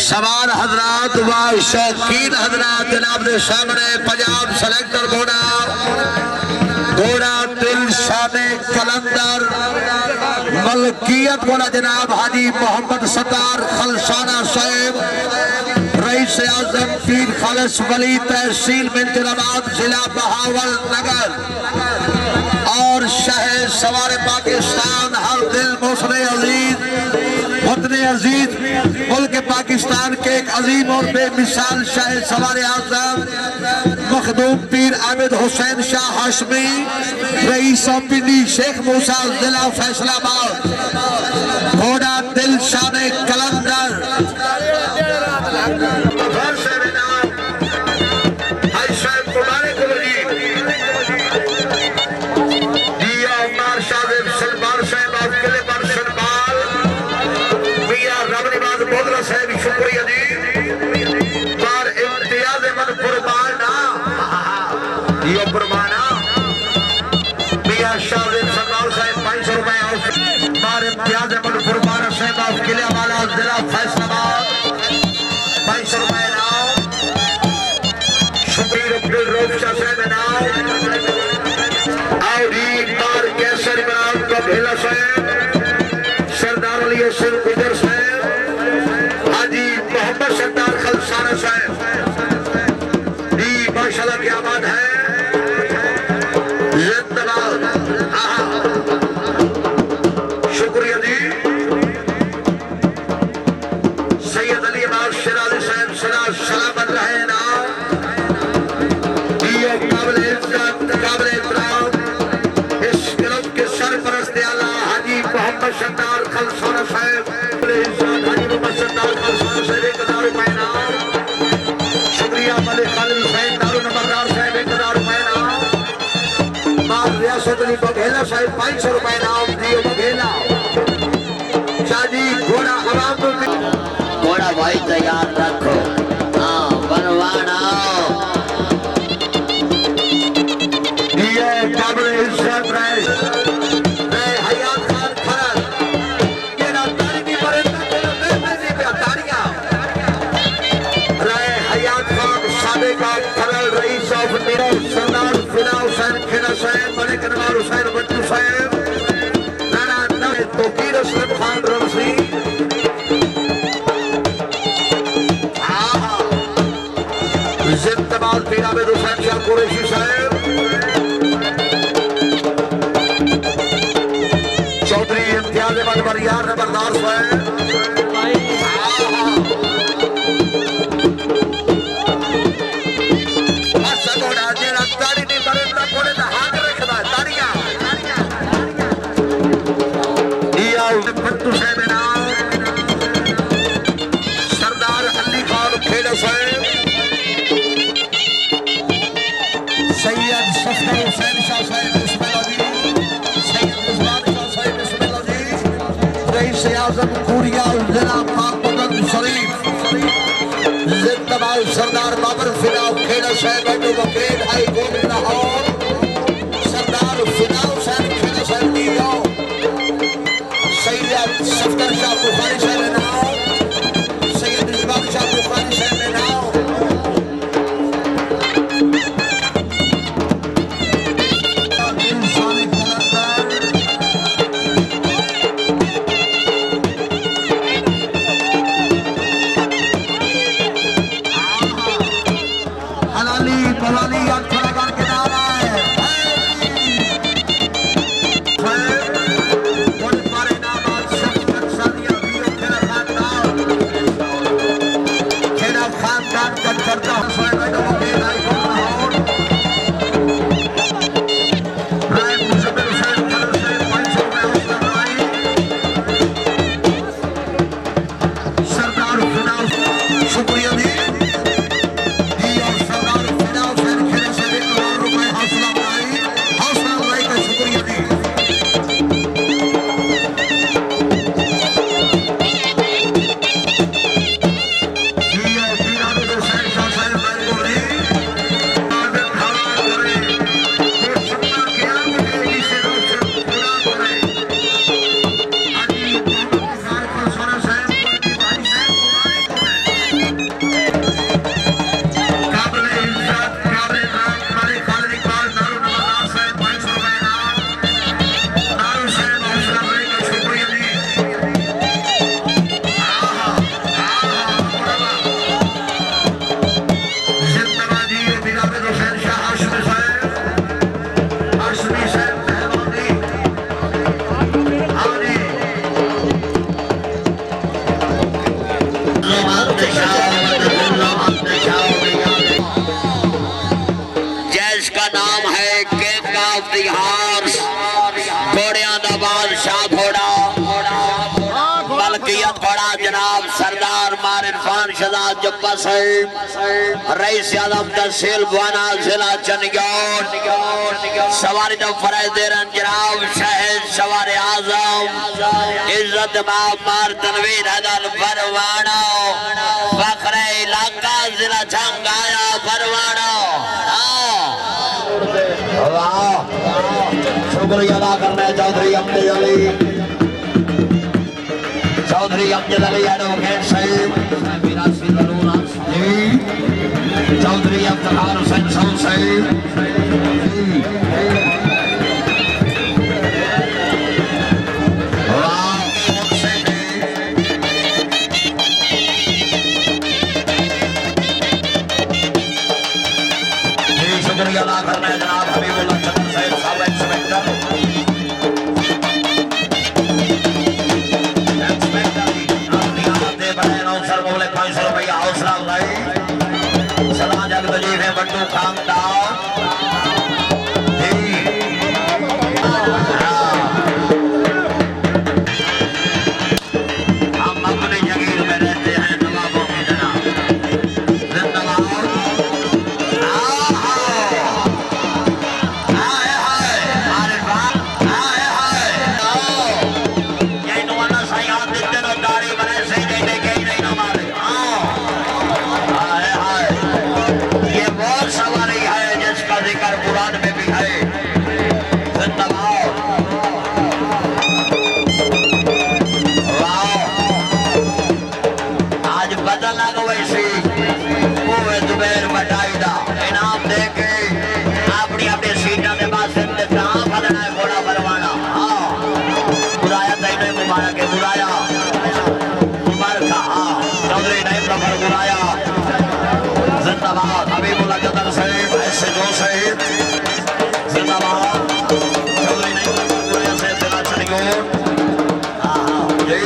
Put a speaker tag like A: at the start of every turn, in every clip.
A: सवार हजरात व शौकीन हजरात जनाब के सामने पंजाब सेलेक्टर घोड़ा दिल शाने कलंदर मलकियत वाला जनाब हाजी मोहम्मद सत्तार खलसाना साहेब रईस आजम पीर खालिस वली तहसील मिंजराबाद जिला बहावल नगर और शाह सवार पाकिस्तान हर दिल मोहसिन अजीज वतन अजीज मुल्क पाकिस्तान के एक अजीम और बेमिसाल शाह सवार आजम मखदूम पीर आबिद हुसैन शाह हाशमी रईस पिंडी शेख मूसा जिला फैसलाबाद घोड़ा दिल शाने कलंदर शुक्रिया जी पर इम्तियाज मन कुर्बाना ये कुर्बाना मियां शाहजेब सरदार साहब 500 रुपए पर इम्तियाज मन कुर्बाना साहब ऑफ किले वाला जिला फैसलाबाद 500 रुपए नाम शुक्रिया अब्दुल रऊफ शाह साहब नाम और पर कैसर इमरान का भेला साहब सरदार अली हसन गुजर साहब मोहम्मद सरदार खलसाना साहब जी माशाल्लाह क्या बात है जिंदाबाद शुक्रिया जी सैयद अली अब्बास शिराजी साहब सदा सलामत रहे ना ये काबिल इज्जत काबिल एहतराम इस क्लब के सरपरस्त आला हाजी मोहम्मद सरदार खलसाना साहब हाजी मोहम्मद सरदार खलसाना साहब बघेला साहब 500 रुपए नाम दियो बघेला शादी घोड़ा आवाम
B: घोड़ा भाई तैयार रखो हाँ बनवाना
A: ये काबिल इज्जत रहे हयात खान खरल ये तारी की परिंदा के नहीं पे तारियां रहे हयात खान साबिका खरल रईस ऑफ नीरो सरदार फिना हुसैन खेड़ा साहब मलिक नवाज हुसैन बच्चू साहब राणा नवे तोकीर असलम खान रमसी जिंदाबाद पीर आबिद हुसैन शाह कुरैशी साहब चौधरी इम्तियाज अहमद बरियार नंबरदार साहब सरदार अली खान खेड़ा साहब सैयद सफदर हुसैन शाह साहब बिस्मिल्लाह जी सैयद रिजवान शाह साहब बिस्मिल्लाह जी रईस आजम कुरिया जिला पाकपतन शरीफ जिंदाबाद सरदार बाबर फिना खेड़ा साहब एडवोकेट हाई कोर्ट लाहौर सरदार फिना हुसैन खेड़ा साहब नीरो सैयद सफदर शाह बुखारी साहब नाम सैयद रिजवान शाह बुखारी साहब नाम हलाली बलाली खड़ा करके आ रहा है
B: जिसका नाम है किंग ऑफ द हॉर्स, घोड़ियां दा बादशाह घोड़ा, मलकियत घोड़ा जनाब सरदार मार इरफान शहजाद जब्बा साहिब, रईस आलम तहसील बुआना जिला चंडीगढ़, सवारी तो फराज देरन जनाब शहर सवार आजम इज्जत मार तनवीर हैदर परवाना, फखरे इलाका जिला छंगाया परवाना। शुक्रिया अदा करना है चौधरी अमजद अली, चौधरी अमजद अली एडवोकेट साहिब, चौधरी अफ्तार हुसैन साहब शुक्रिया अदा करना है जनाब हबीबुल्लाह चंद साहिब साहब इंस्पेक्टर रुपया हौसला भाई सदा जग तजीफ है बट्टू खामदार हम अपनी जगीर में रहते हैं नवाबों की जनाब हबीबुल्लाह जदर साहिब ऐसे जो साहिब जिंदाबाद चौधरी नहीं से जिला चंडीगढ़ जी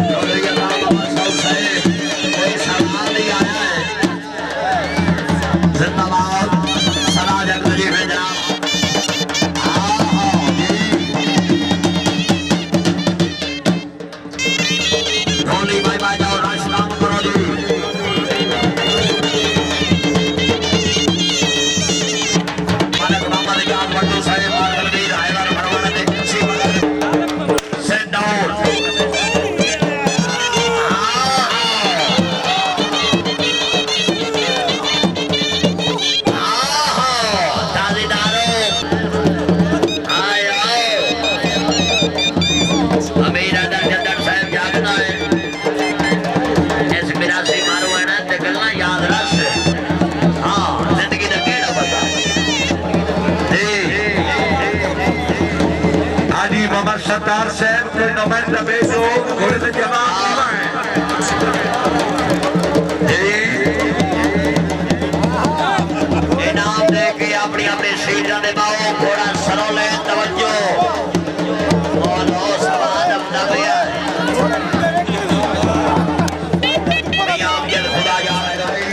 B: चौधरी साहिब कोई सवाल नहीं आया है जिंदाबाद सदा जग तजीफ है जनाब सरदार साहब के नुमाइंदा बेटो घोड़े से जवाब इनाम दे के अपनी अपनी सीटा दे बाओ घोड़ा सरों ले तवज्जो और सवाल अपना भैया जल खुदा जा रहा है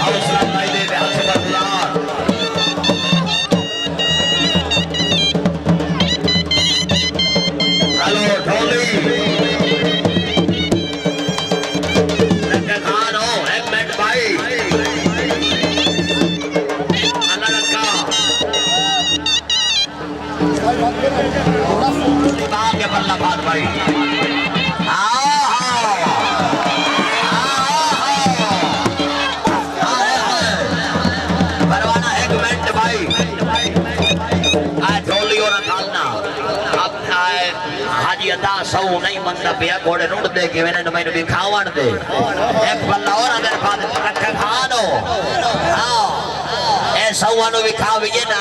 B: हौसला नहीं दे हंस बदलार भाई परवाना एक मिनट भाई ढोली और खालना अब हाजी अदा सौ नहीं मंदा पिया घोड़े नूट दे के मैंने मैंने भी खावन दे एक बल्ला और अगर बाद रख खानो हाँ ऐसा हुआ नो भी खा भी ये ना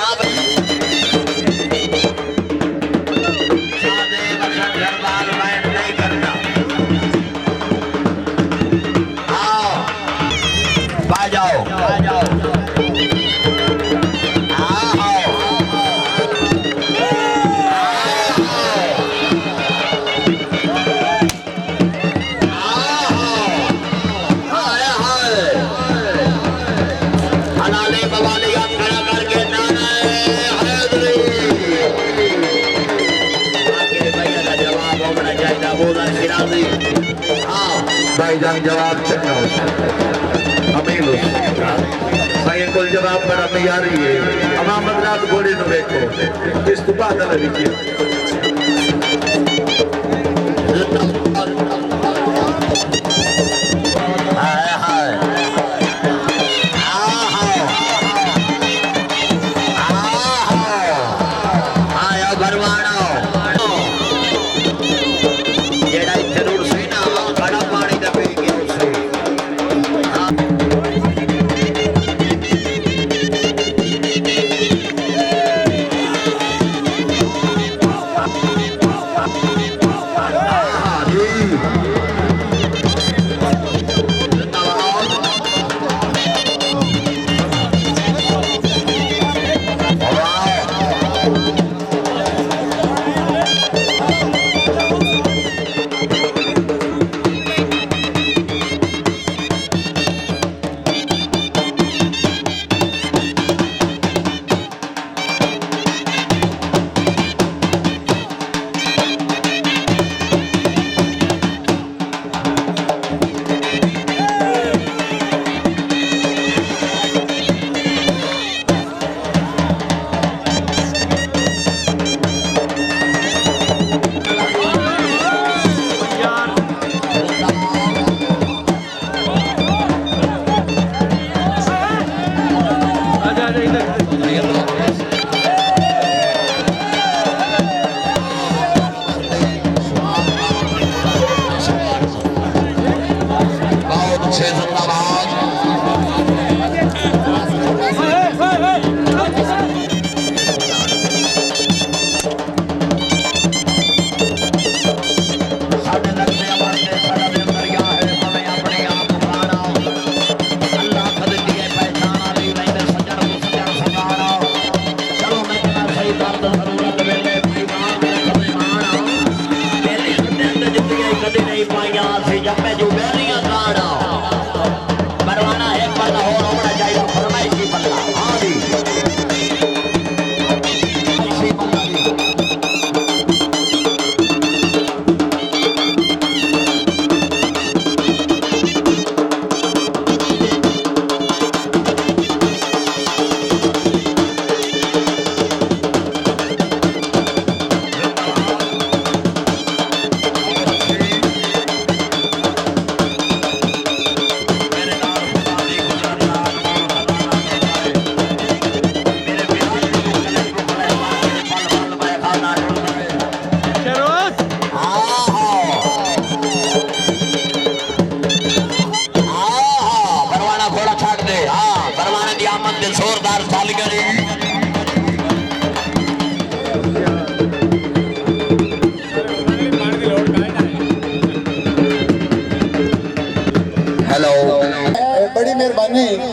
A: भाईजान जवाब चंगा अमील साईं को जवाब बड़ा तैयारी है अमाम हजरात घोड़े नु देखो इस तुपा दल विच
C: बड़ी मेहरबानी।